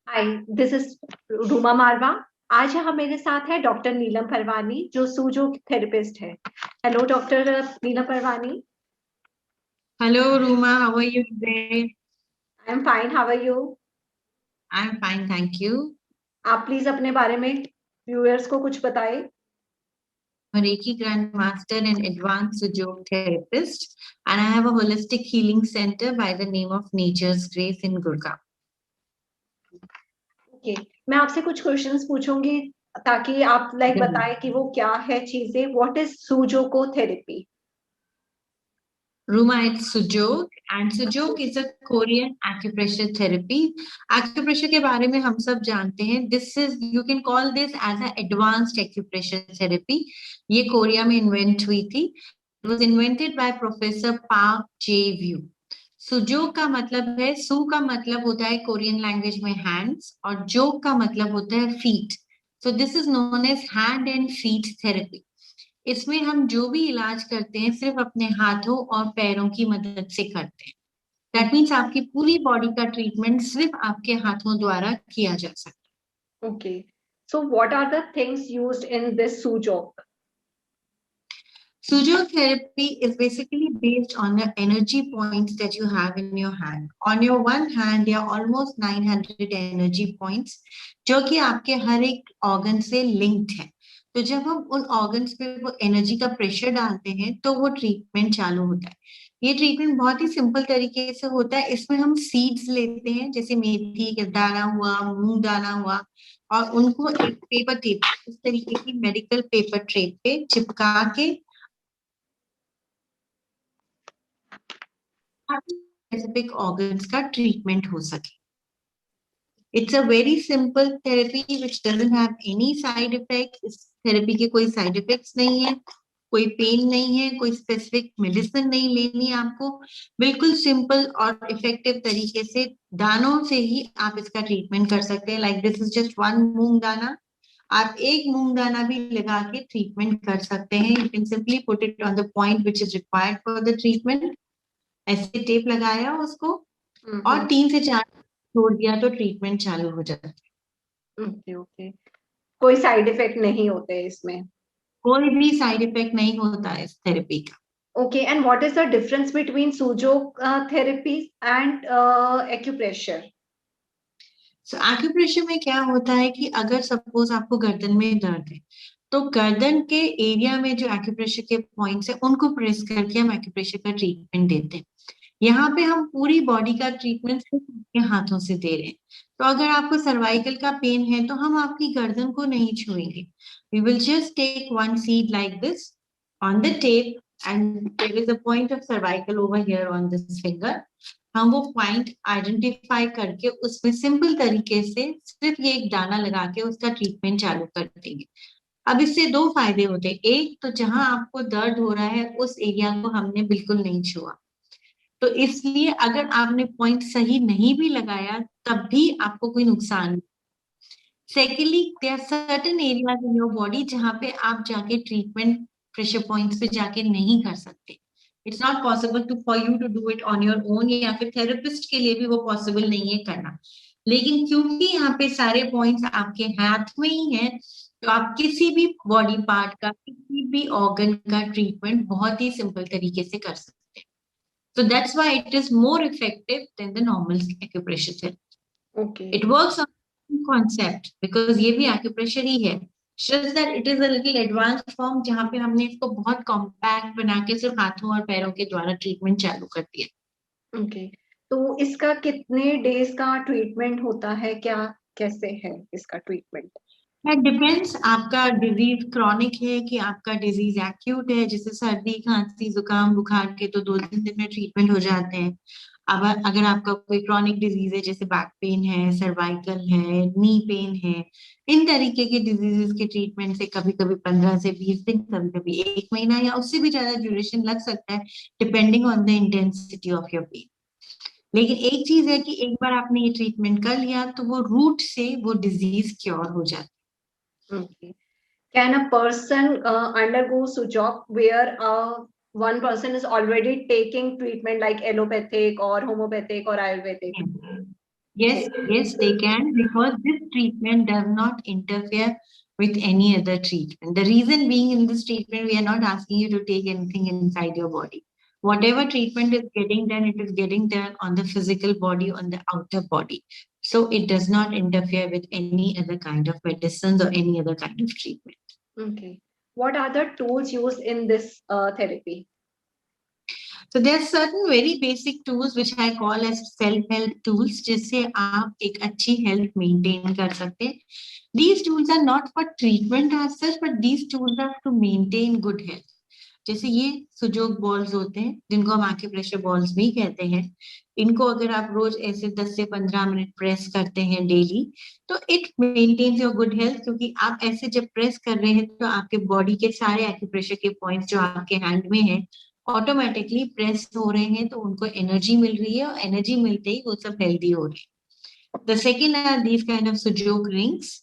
Hi, this is Ruma Marwah. आज यहाँ मेरे साथ है डॉक्टर नीलम परवानी जो सूजो थेरेपिस्ट है। Hello doctor Neelam Parwani. Hello, Ruma. How are you today? I am fine, how are you? I'm fine, thank you. आप प्लीज अपने बारे में व्यूअर्स को कुछ बताएं। I'm a Reiki Grandmaster and Advanced Sujok Therapist, and I have a holistic healing center by the name of Nature's Grace in Gurgaon. Okay, मैं आपसे कुछ क्वेश्चंस पूछूंगी ताकि आप बताएं कि वो क्या है चीजें। What is Sujok therapy? Ruma, it's Sujok, and Sujok is a Korean acupressure therapy. Acupressure के बारे में हम सब जानते हैं. This is, you can call this as an advanced acupressure therapy. ये कोरिया में इन्वेंट हुई थी. It was invented by Professor Park Jae-woo. सुजोग का मतलब है, सु का मतलब होता है कोरियन लैंग्वेज में हैंड्स और जोग का मतलब होता है feet. So this is known as hand and feet therapy. इसमें हम जो भी इलाज करते हैं सिर्फ अपने हाथों और पैरों की मदद से करते हैं. दैट मीन्स आपकी पूरी बॉडी का ट्रीटमेंट सिर्फ आपके हाथों द्वारा किया जा सकता okay, so what are the things used in this Sujok? है. Sujo therapy is basically based on the energy points that you have in your hand. On your one hand, there are almost 900 energy points, जो कि आपके हर एक organ से linked है. तो जब हम उन ऑर्गन्स पे वो एनर्जी का प्रेशर डालते हैं तो वो ट्रीटमेंट चालू होता है. ये ट्रीटमेंट बहुत ही सिंपल तरीके से होता है. इसमें हम सीड्स लेते हैं, जैसे मेथी का दाना हुआ, मूंग दाना हुआ, और उनको एक पेपर टेप, इस तरीके की मेडिकल पेपर टेप पे चिपका के स्पेसिफिक ऑर्गन्स का ट्रीटमेंट हो सके. It's a very simple therapy which doesn't have any side effect. इस थेरेपी के कोई साइड इफेक्ट्स नहीं है, कोई पेन नहीं है, कोई स्पेसिफिक मेडिसिन नहीं लेनी है आपको. बिल्कुल सिंपल और इफेक्टिव तरीके से दानों से ही आप इसका ट्रीटमेंट कर सकते हैं. Like this is just one moong dana. आप एक मूंग दाना भी लगा के ट्रीटमेंट कर सकते हैं. You can simply put it on the point which is required for the treatment. ऐसे टेप लगाया उसको और 3 से 4 छोड़ दिया तो ट्रीटमेंट चालू हो जाता है. ओके ओके, कोई साइड इफेक्ट नहीं होते इसमें? कोई भी साइड इफेक्ट नहीं होता है इस थेरेपी का. Okay, and what is the difference between Sujo therapy and acupressure? So acupressure में क्या होता है कि अगर सपोज आपको गर्दन में दर्द है तो गर्दन के एरिया में जो एक्यूप्रेशर के पॉइंट्स है उनको प्रेस करके हम एक्यूप्रेशर का ट्रीटमेंट देते हैं. यहाँ पे हम पूरी बॉडी का ट्रीटमेंट सिर्फ अपने हाथों से दे रहे हैं. तो अगर आपको सर्वाइकल का पेन है तो हम आपकी गर्दन को नहीं छुएंगे. We will just take one seed like this on the tape and there is a point of cervical over here on this finger. हम वो पॉइंट आइडेंटिफाई करके उसमें सिंपल तरीके से सिर्फ ये एक दाना लगा के उसका ट्रीटमेंट चालू कर देंगे. अब इससे दो फायदे होते हैं. एक तो जहां आपको दर्द हो रहा है उस एरिया को हमने बिल्कुल नहीं छुआ, तो इसलिए अगर आपने पॉइंट सही नहीं भी लगाया तब भी आपको कोई नुकसान नहीं. Secondly, there are certain areas in your body जहां पे आप जाके ट्रीटमेंट प्रेशर पॉइंट्स पे जाके नहीं कर सकते. It's not possible to for you to do it on your own, या फिर थेरेपिस्ट के लिए भी वो पॉसिबल नहीं है करना. लेकिन क्योंकि यहाँ पे सारे पॉइंट्स आपके हाथ में ही हैं, तो आप किसी भी बॉडी पार्ट का, किसी भी ऑर्गन का ट्रीटमेंट बहुत ही सिंपल तरीके से कर सकते हैं. So that's why it is more effective than the normal acupressure therapy. Okay. It works on the concept because ये भी acupressure ही है. Just that it is a little advanced form जहाँ पे हमने इसको बहुत compact बना के सिर्फ हाथों और पैरों के द्वारा ट्रीटमेंट चालू कर दिया. Okay. तो इसका कितने डेज का ट्रीटमेंट होता है? क्या कैसे है इसका ट्रीटमेंट? That depends. आपका डिजीज क्रॉनिक है कि आपका डिजीज एक्यूट है. जैसे सर्दी खांसी जुकाम बुखार के तो 2-3 दिन में ट्रीटमेंट हो जाते हैं. अब अगर आपका कोई क्रॉनिक डिजीज है, जैसे बैक पेन है, सर्वाइकल है, नी पेन है, इन तरीके के डिजीजेस के ट्रीटमेंट से कभी कभी 15 से 20 दिन, कभी कभी 1 महीना या उससे भी ज्यादा ड्यूरेशन लग सकता है, depending on the intensity of your pain. लेकिन एक चीज है कि एक बार आपने ये ट्रीटमेंट कर लिया तो वो रूट से वो डिजीज क्योर हो जाता है. Okay. Can a person undergo Sujok where one person is already taking treatment like allopathic or homeopathic or Ayurvedic? Yes, they can, because this treatment does not interfere with any other treatment. The reason being, in this treatment, we are not asking you to take anything inside your body. Whatever treatment is getting done, it is getting done on the physical body, on the outer body. So it does not interfere with any other kind of medicines or any other kind of treatment. Okay. What are the tools used in this therapy? So there are certain very basic tools which I call as self-help tools, जिससे आप एक अच्छी health maintain कर सकते हैं. These tools are not for treatment as such, but these tools are to maintain good health. जैसे ये सुजोग balls होते हैं, जिनको हम आक्यूप्रेशर बॉल्स भी कहते हैं. इनको अगर आप रोज ऐसे 10 से 15 मिनट प्रेस करते हैं डेली, तो it maintains your good health. क्योंकि आप ऐसे जब प्रेस कर रहे हैं तो आपके बॉडी के सारे आक्यूप्रेशर के पॉइंट्स जो आपके हैंड में हैं ऑटोमेटिकली प्रेस हो रहे हैं, तो उनको एनर्जी मिल रही है, और एनर्जी मिलते ही वो सब हेल्दी हो रहे हैं. The second are these kind of Sujok rings.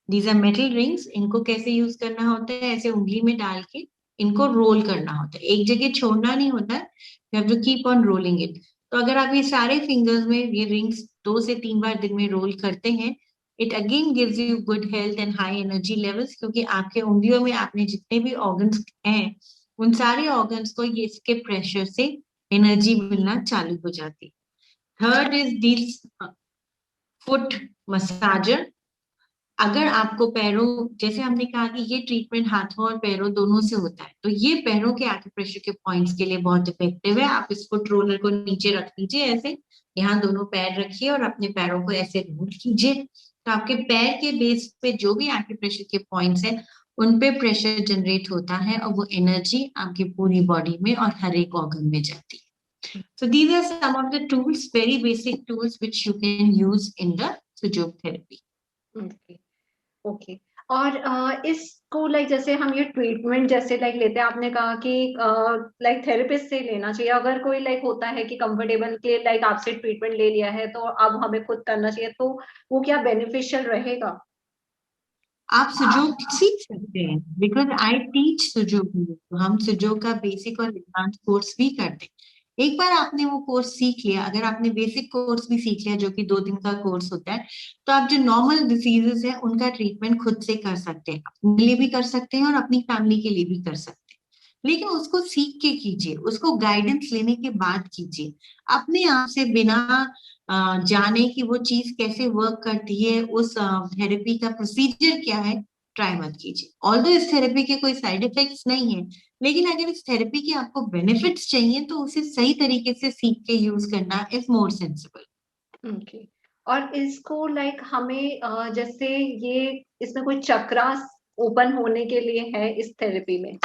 These are metal rings. इनको कैसे यूज करना होता है, ऐसे उंगली में डाल के इनको रोल करना होता है, एक जगह छोड़ना नहीं होता है. You have to keep on rolling it. तो अगर आप ये सारे फिंगर्स में ये रिंग्स 2 से 3 बार दिन में रोल करते हैं, it again gives you good health and high energy levels. क्योंकि आपके उंगलियों में आपने जितने भी ऑर्गन्स हैं, उन सारे ऑर्गन्स को ये इसके प्रेशर से एनर्जी मिलना चालू हो जाती. Third is this foot massager. अगर आपको पैरों, जैसे हमने कहा कि ये ट्रीटमेंट हाथों और पैरों दोनों से होता है, तो ये पैरों के आक्यूप्रेशर के पॉइंट्स के लिए बहुत इफेक्टिव है. आप इस फुट रोलर को नीचे रख लीजिए, ऐसे यहाँ दोनों पैर रखिए और अपने पैरों को ऐसे रोल कीजिए. तो आपके पैर के बेस पे जो भी आक्यूप्रेशर के पॉइंट्स है, उन पे प्रेशर जनरेट होता है, और वो एनर्जी आपकी पूरी बॉडी में और हर एक ऑर्गन में जाती है. So these are some of the tools, very basic tools which you can use in the Sujok therapy. Okay. Okay. और इसको लाइक जैसे हम ये ट्रीटमेंट जैसे लाइक लेते हैं, आपने कहा कि लाइक थेरेपिस्ट से लेना चाहिए. अगर कोई लाइक होता है कि कंफर्टेबल के लाइक आपसे ट्रीटमेंट ले लिया है, तो अब हमें खुद करना चाहिए, तो वो क्या बेनिफिशियल रहेगा? आप सुजोग सीख सकते हैं, बिकॉज आई टीच सुजोग. तो हम सुजोग का बेसिक और एडवांस कोर्स भी करते हैं. एक बार आपने वो कोर्स सीख लिया, अगर आपने बेसिक कोर्स भी सीख लिया जो कि 2 दिन का कोर्स होता है, तो आप जो नॉर्मल डिजीजेस है उनका ट्रीटमेंट खुद से कर सकते हैं, अपने लिए भी कर सकते हैं और अपनी फैमिली के लिए भी कर सकते हैं. लेकिन उसको सीख के कीजिए, उसको गाइडेंस लेने के बाद कीजिए. अपने आप से बिना जाने कि वो चीज कैसे वर्क करती है, उस थेरेपी का प्रोसीजर क्या है, ट्राई मत कीजिए. ऑल्दो इस थेरेपी के कोई साइड इफेक्ट्स नहीं है, लेकिन अगर इस थेरेपी के आपको बेनिफिट्स चाहिए तो उसे सही तरीके से सीख के यूज करना इज मोर सेंसिबल. ओके. और इसको लाइक हमें जैसे ये इसमें कोई चक्रास ओपन होने के लिए है इस थेरेपी में?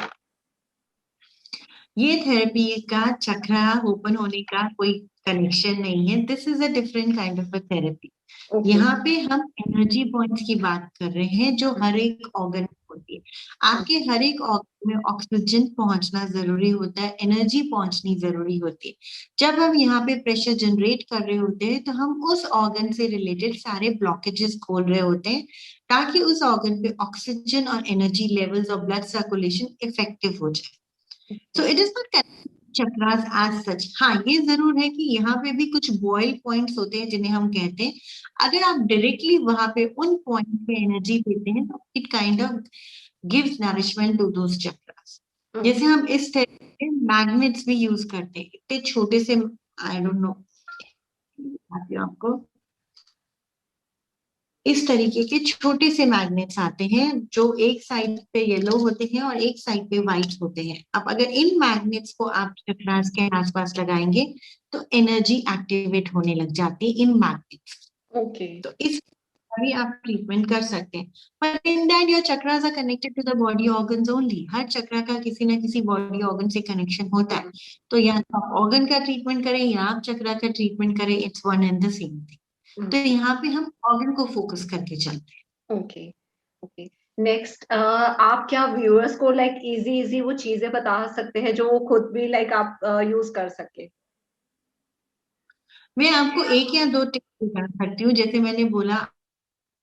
ये थेरेपी का चक्रा ओपन होने का कोई कनेक्शन नहीं है. This is a different kind of a therapy. यहाँ पे हम एनर्जी पॉइंट्स की बात कर रहे हैं जो हर एक ऑर्गन में होती है. आपके हर एक ऑर्गन में ऑक्सीजन पहुंचना जरूरी होता है, एनर्जी पहुंचनी जरूरी होती है. जब हम यहाँ पे प्रेशर जनरेट कर रहे होते हैं, तो हम उस ऑर्गन से रिलेटेड सारे ब्लॉकेजेस खोल रहे होते हैं, ताकि उस ऑर्गन पे ऑक्सीजन और एनर्जी लेवल्स और ब्लड सर्कुलेशन इफेक्टिव हो जाए. So it is not chakras as such. हाँ, ये जरूर है कि यहाँ पे भी कुछ बॉयल पॉइंट्स होते हैं जिन्हें हम कहते हैं. अगर आप डायरेक्टली वहां पे उन पॉइंट पे एनर्जी देते हैं, तो it kind of gives nourishment to those chakras. जैसे हम इस तरह के मैग्नेट्स भी यूज करते हैं, इतने छोटे से, आई डोंट नो आपको, इस तरीके के छोटे से मैग्नेट्स आते हैं जो एक साइड पे येलो होते हैं और एक साइड पे व्हाइट होते हैं. अब अगर इन मैग्नेट्स को आप चक्रास के आसपास लगाएंगे, तो एनर्जी एक्टिवेट होने लग जाती है इन मैग्नेट्स. ओके. तो इस भी आप ट्रीटमेंट कर सकते हैं. But in that your chakras are connected to the body organs only. हर चक्रा का किसी ना किसी बॉडी ऑर्गन से कनेक्शन होता है. तो या तो आप ऑर्गन का ट्रीटमेंट करें या आप चक्रा का ट्रीटमेंट करें, it's one and the same thing. तो यहाँ पे हम ऑर्गन को फोकस करके चलते हैं. ओके. ओके. नेक्स्ट, आप क्या व्यूअर्स को लाइक इजी वो चीजें बता सकते हैं जो वो खुद भी लाइक आप यूज कर सके? मैं आपको 1 या 2 टिप्स बता सकती हूँ. जैसे मैंने बोला,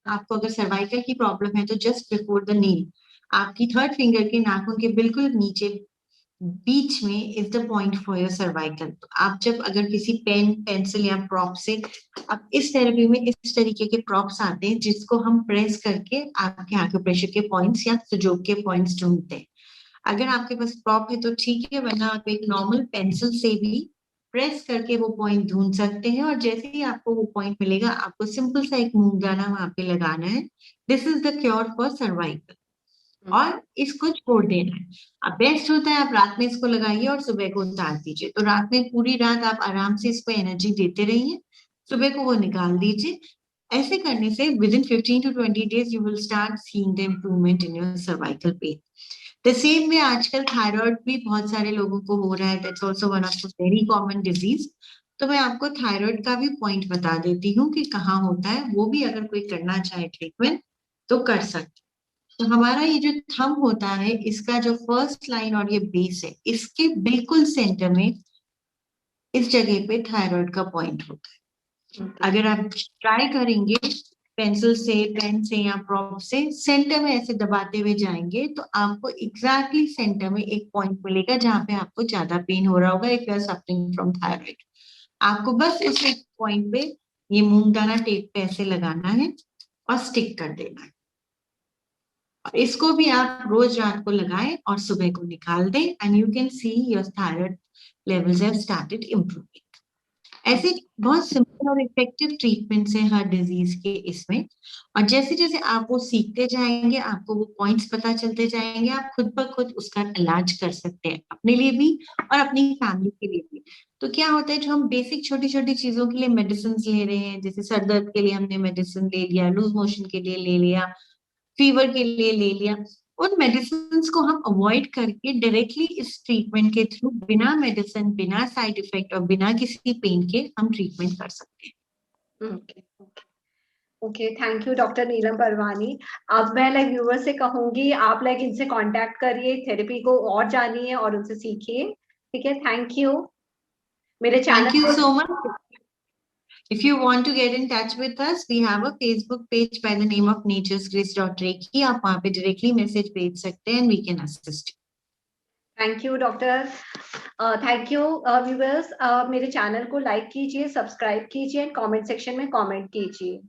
आपको अगर सर्वाइकल की प्रॉब्लम है, तो जस्ट बिफोर द नी, आपकी 3rd फिंगर के नाखून के बिल्कुल नीचे बीच में is the point for your cervical. तो आप जब अगर किसी पेन पेंसिल या प्रॉप से, अब इस थेरेपी में इस तरीके के प्रॉप्स आते हैं जिसको हम प्रेस करके आपके एक्यूप्रेशर के पॉइंट्स या सुजोग के पॉइंट्स ढूंढते हैं। अगर आपके पास प्रॉप है तो ठीक है, वरना आप एक नॉर्मल पेंसिल से भी प्रेस करके वो पॉइंट ढूंढ सकते हैं। और जैसे ही आपको वो पॉइंट मिलेगा, आपको सिंपल सा एक मूंगदाना वहां पे लगाना है। This is the cure for cervical, और इसको छोड़ देना है। अब बेस्ट होता है आप रात में इसको लगाइए और सुबह को उतार दीजिए। तो रात में पूरी रात आप आराम से इसको एनर्जी देते रहिए, सुबह को वो निकाल दीजिए। ऐसे करने से with in 15 to 20 days you will start seeing the improvement in your cervical pain. The same way आजकल थायराइड भी बहुत सारे लोगों को हो रहा है, that's also one of the very common disease. तो मैं आपको थायराइड का भी पॉइंट बता देती हूँ कि कहाँ होता है, वो भी अगर कोई करना चाहे ट्रीटमेंट तो कर सकते। तो हमारा ये जो थंब होता है, इसका जो फर्स्ट लाइन और ये बेस है, इसके बिल्कुल सेंटर में इस जगह पे थायराइड का पॉइंट होता है। अगर आप ट्राई करेंगे पेंसिल से, पेन से या प्रॉप से सेंटर में ऐसे दबाते हुए जाएंगे, तो आपको एग्जैक्टली सेंटर में एक पॉइंट मिलेगा जहां पे आपको ज्यादा पेन हो रहा होगा if you are suffering from thyroid. आपको बस उस एक पॉइंट पे ये मूंगदाना टेप पे ऐसे लगाना है और स्टिक कर देना है। और इसको भी आप रोज रात को लगाएं और सुबह को निकाल दें, and you can see your thyroid levels have started improving. ऐसे बहुत सिंपल और इफेक्टिव ट्रीटमेंट्स हैं हर डिजीज के इसमें। और जैसे जैसे आप वो सीखते जाएंगे, आपको वो पॉइंट्स पता चलते जाएंगे, आप खुद ब खुद उसका इलाज कर सकते हैं, अपने लिए भी और अपनी फैमिली के लिए भी। तो क्या होता है, जो हम बेसिक छोटी छोटी चीजों के लिए मेडिसिन ले रहे हैं, जैसे सर दर्द के लिए हमने मेडिसिन ले लिया, लूज मोशन के लिए ले लिया, फीवर के लिए ले लिया, उन मेडिसिन को हम अवॉइड करके डायरेक्टली इस ट्रीटमेंट के थ्रू बिना मेडिसिन, बिना साइड इफेक्ट और बिना किसी पेन के हम ट्रीटमेंट कर सकते हैं। Okay okay, thank you doctor Neelam Parwani. अब मैं लाइक व्यूअर से कहूंगी, आप लाइक इनसे कांटेक्ट करिए, थेरेपी को और जानिए और उनसे सीखिए। ठीक है, थैंक यू। मेरे चैनल Thank you को so much. If you want to get in touch with us, we have a Facebook page by the name of naturesgrace.reiki. आप वहाँ पे directly message भेज सकते हैं and we can assist you. Thank you doctor. Thank you viewers. मेरे channel को like कीजिए, subscribe कीजिए, कमेंट सेक्शन में कमेंट कीजिए।